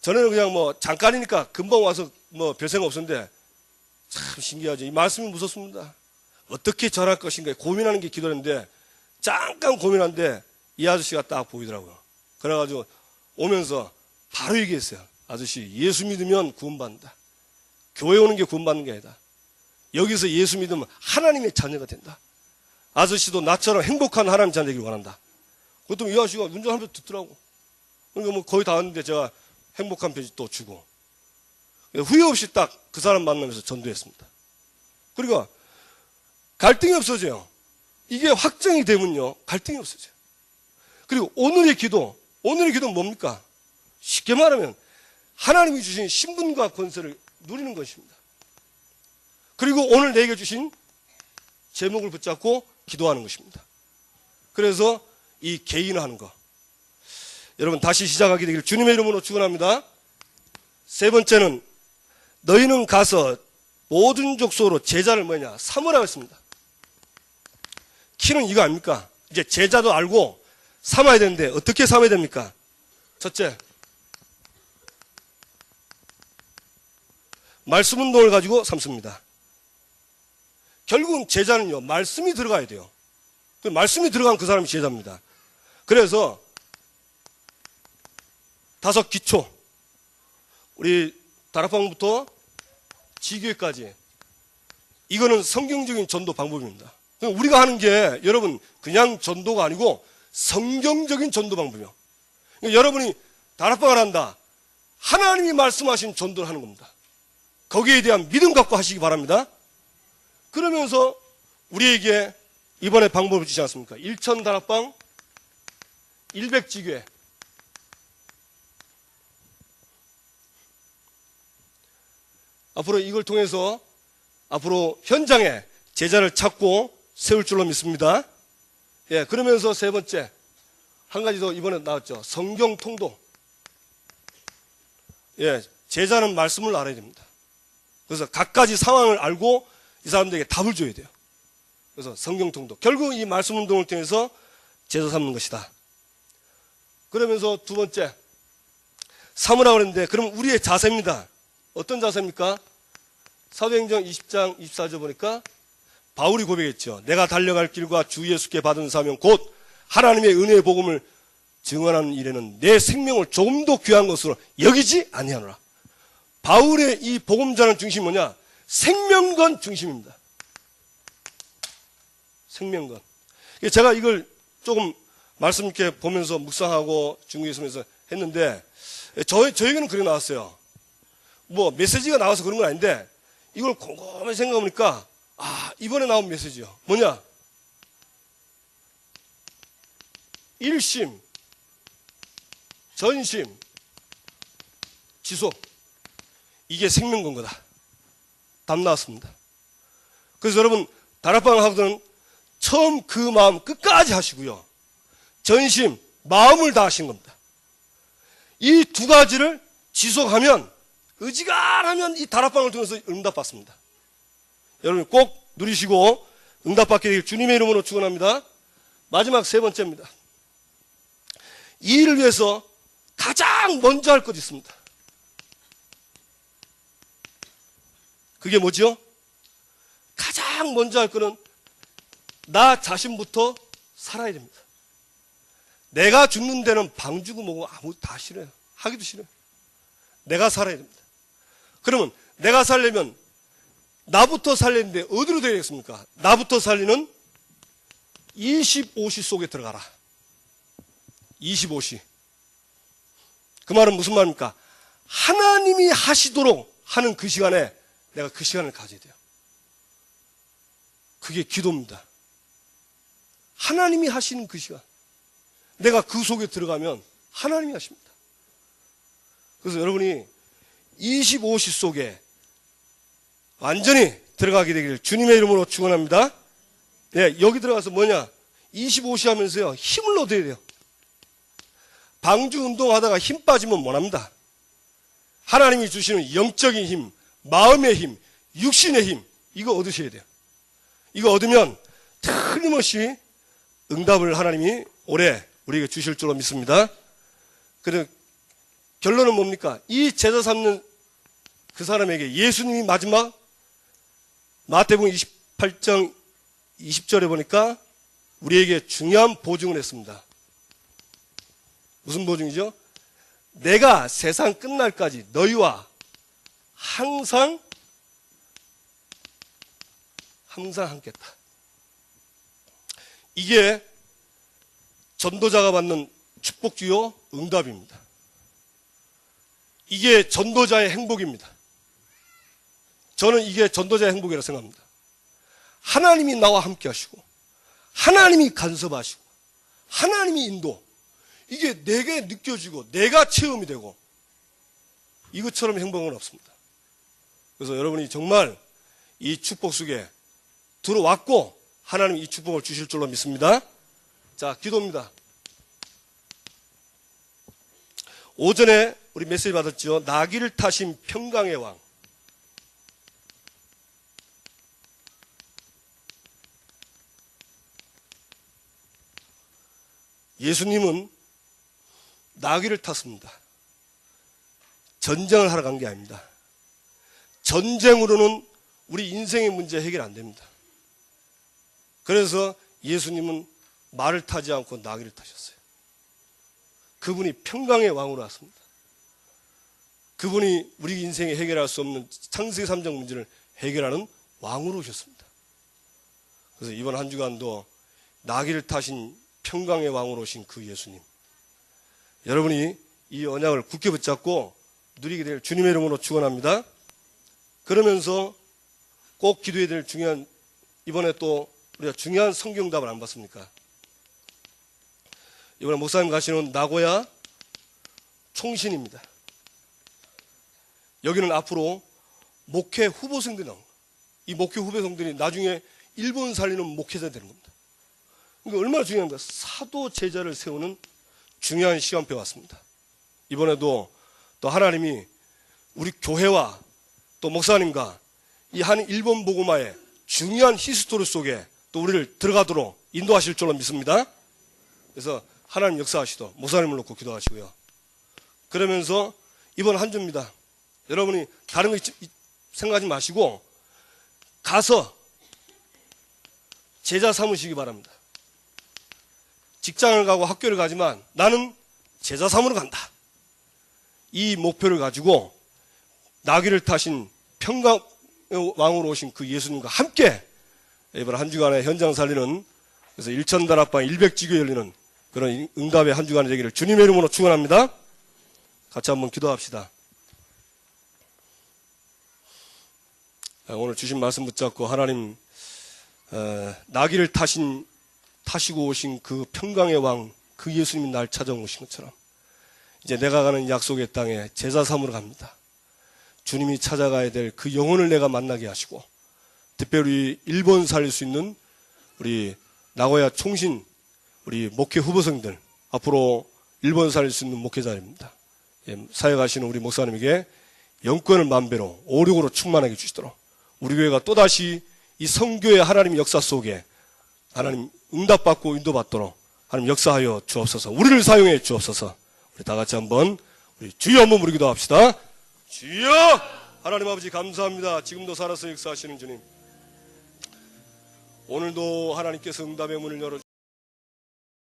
전에는 그냥 잠깐이니까 금방 와서 별 생각 없었는데, 참 신기하죠. 이 말씀이 무섭습니다. 어떻게 전할 것인가 고민하는 게 기도했는데, 잠깐 고민하는데 이 아저씨가 딱 보이더라고요. 그래가지고 오면서 바로 얘기했어요. 아저씨, 예수 믿으면 구원받는다. 교회 오는 게 구원받는 게 아니다. 여기서 예수 믿으면 하나님의 자녀가 된다. 아저씨도 나처럼 행복한 하나님 자녀 되길 원한다. 그랬더니 이 아저씨가 운전하면서 듣더라고. 그러니까 거의 다 왔는데 제가 행복한 편지 또 주고, 후회 없이 딱 그 사람 만나면서 전도했습니다. 그러니까 갈등이 없어져요. 이게 확정이 되면요, 갈등이 없어져요. 그리고 오늘의 기도는 뭡니까? 쉽게 말하면 하나님이 주신 신분과 권세를 누리는 것입니다. 그리고 오늘 내게 주신 제목을 붙잡고 기도하는 것입니다. 그래서 이 개인화하는 거, 여러분 다시 시작하게 되길 주님의 이름으로 축원합니다. 세 번째는 너희는 가서 모든 족속으로 제자를 삼으라고 했습니다. 키는 이거 아닙니까? 이제 제자도 알고 삼아야 되는데 어떻게 삼아야 됩니까? 첫째, 말씀 운동을 가지고 삼습니다. 결국은 제자는요, 말씀이 들어가야 돼요. 그 말씀이 들어간 그 사람이 제자입니다. 그래서 5 기초, 우리 다락방부터 지교회까지, 이거는 성경적인 전도 방법입니다. 우리가 하는 게 여러분 그냥 전도가 아니고 성경적인 전도 방법이요. 여러분이 다락방을 한다, 하나님이 말씀하신 전도를 하는 겁니다. 거기에 대한 믿음 갖고 하시기 바랍니다. 그러면서 우리에게 이번에 방법을 주지 않습니까? 1천 다락방, 100지교회. 앞으로 이걸 통해서 앞으로 현장에 제자를 찾고 세울 줄로 믿습니다. 예, 그러면서 세 번째, 한 가지 더 이번에 나왔죠. 성경 통독. 예, 제자는 말씀을 알아야 됩니다. 그래서 각가지 상황을 알고 이 사람들에게 답을 줘야 돼요. 그래서 성경 통독. 결국 이 말씀 운동을 통해서 제자 삼는 것이다. 그러면서 두 번째, 삼으라고 그랬는데, 그럼 우리의 자세입니다. 어떤 자세입니까? 사도행전 20장 24절 보니까 바울이 고백했죠. 내가 달려갈 길과 주 예수께 받은 사명 곧 하나님의 은혜의 복음을 증언하는 일에는 내 생명을 조금도 귀한 것으로 여기지 아니하노라. 바울의 이 복음자는 중심이 뭐냐? 생명건 중심입니다. 생명건. 제가 이걸 조금 말씀 있게 보면서 묵상하고 중국에 있으면서 했는데, 저에게는 그렇게 나왔어요. 메시지가 나와서 그런 건 아닌데, 이걸 곰곰이 생각해보니까, 이번에 나온 메시지요. 뭐냐? 일심, 전심, 지속. 이게 생명건 거다. 답 나왔습니다. 그래서 여러분, 다락방 하거든 처음 그 마음 끝까지 하시고요. 전심, 마음을 다 하신 겁니다. 이 두 가지를 지속하면, 의지간하면 이 다락방을 통해서 응답받습니다. 여러분 꼭 누리시고 응답받게 되길 주님의 이름으로 축원합니다. 마지막 세 번째입니다. 이 일을 위해서 가장 먼저 할 것이 있습니다. 그게 뭐죠? 가장 먼저 할 거는 나 자신부터 살아야 됩니다. 내가 죽는 데는 방주고 뭐고 아무 다 싫어요. 하기도 싫어요. 내가 살아야 됩니다. 그러면 내가 살려면 나부터 살리는데 어디로 되겠습니까? 나부터 살리는 25시 속에 들어가라. 25시. 그 말은 무슨 말입니까? 하나님이 하시도록 하는 그 시간에 내가 그 시간을 가져야 돼요. 그게 기도입니다. 하나님이 하시는 그 시간. 내가 그 속에 들어가면 하나님이 하십니다. 그래서 여러분이 25시 속에 완전히 들어가게 되기를 주님의 이름으로 축원합니다. 예, 여기 들어가서 뭐냐? 25시 하면서요, 힘을 얻어야 돼요. 방주 운동하다가 힘 빠지면 못합니다. 하나님이 주시는 영적인 힘, 마음의 힘, 육신의 힘, 이거 얻으셔야 돼요. 이거 얻으면 틀림없이 응답을 하나님이 올해 우리에게 주실 줄로 믿습니다. 그래서 결론은 뭡니까? 이 제자 삼는 그 사람에게 예수님이 마지막 마태복음 28장 20절에 보니까 우리에게 중요한 보증을 했습니다. 무슨 보증이죠? 내가 세상 끝날까지 너희와 항상 함께했다. 이게 전도자가 받는 축복주요 응답입니다. 이게 전도자의 행복입니다. 저는 이게 전도자의 행복이라고 생각합니다. 하나님이 나와 함께 하시고 하나님이 간섭하시고 하나님이 인도, 이게 내게 느껴지고 내가 체험이 되고 이것처럼 행복은 없습니다. 그래서 여러분이 정말 이 축복 속에 들어왔고 하나님이 이 축복을 주실 줄로 믿습니다. 자, 기도입니다. 오전에 우리 메시지 받았죠. 나귀를 타신 평강의 왕. 예수님은 나귀를 탔습니다. 전쟁을 하러 간 게 아닙니다. 전쟁으로는 우리 인생의 문제 해결 안 됩니다. 그래서 예수님은 말을 타지 않고 나귀를 타셨어요. 그분이 평강의 왕으로 왔습니다. 그분이 우리 인생에 해결할 수 없는 창세기 3장 문제를 해결하는 왕으로 오셨습니다. 그래서 이번 한 주간도 나귀를 타신 평강의 왕으로 오신 그 예수님, 여러분이 이 언약을 굳게 붙잡고 누리게 될 주님의 이름으로 축원합니다. 그러면서 꼭 기도해야 될 중요한, 이번에 또 우리가 중요한 성경답을 안 받습니까? 이번에 목사님 가시는 나고야 총신입니다. 여기는 앞으로 목회 후보생들이 나옵니다. 이 목회 후보생들이 나중에 일본 살리는 목회자 되는 겁니다. 그러니까 얼마나 중요합니까? 사도 제자를 세우는 중요한 시간표에 왔습니다. 이번에도 또 하나님이 우리 교회와 또 목사님과 이 한 일본 복음화의 중요한 히스토리 속에 또 우리를 들어가도록 인도하실 줄로 믿습니다. 그래서 하나님 역사하시도록 목사님을 놓고 기도하시고요. 그러면서 이번 한 주입니다. 여러분이 다른 거 생각하지 마시고 가서 제자 삼으시기 바랍니다. 직장을 가고 학교를 가지만 나는 제자 삼으러 간다. 이 목표를 가지고 나귀를 타신 평강 왕으로 오신 그 예수님과 함께 이번 한 주간의 현장 살리는, 그래서 일천다락방 100지교에 열리는 그런 응답의 한 주간이 되기를 주님의 이름으로 축원합니다. 같이 한번 기도합시다. 오늘 주신 말씀 붙잡고 하나님, 나귀를 타시고 오신 그 평강의 왕, 그 예수님이 날 찾아오신 것처럼 이제 내가 가는 약속의 땅에 제자 삼으러 갑니다. 주님이 찾아가야 될 그 영혼을 내가 만나게 하시고, 특별히 일본 살릴 수 있는 우리 나고야 총신 우리 목회 후보생들, 앞으로 일본 살릴 수 있는 목회자입니다. 사역하시는 우리 목사님에게 영권을 만배로 오력으로 충만하게 주시도록 우리 교회가 또다시 이 성교의 하나님 역사 속에 하나님 응답받고 인도받도록 하나님 역사하여 주옵소서. 우리를 사용해 주옵소서. 우리 다 같이 한번 우리 주여 한번 부르기도 합시다. 주여! 하나님 아버지 감사합니다. 지금도 살아서 역사하시는 주님, 오늘도 하나님께서 응답의 문을 열어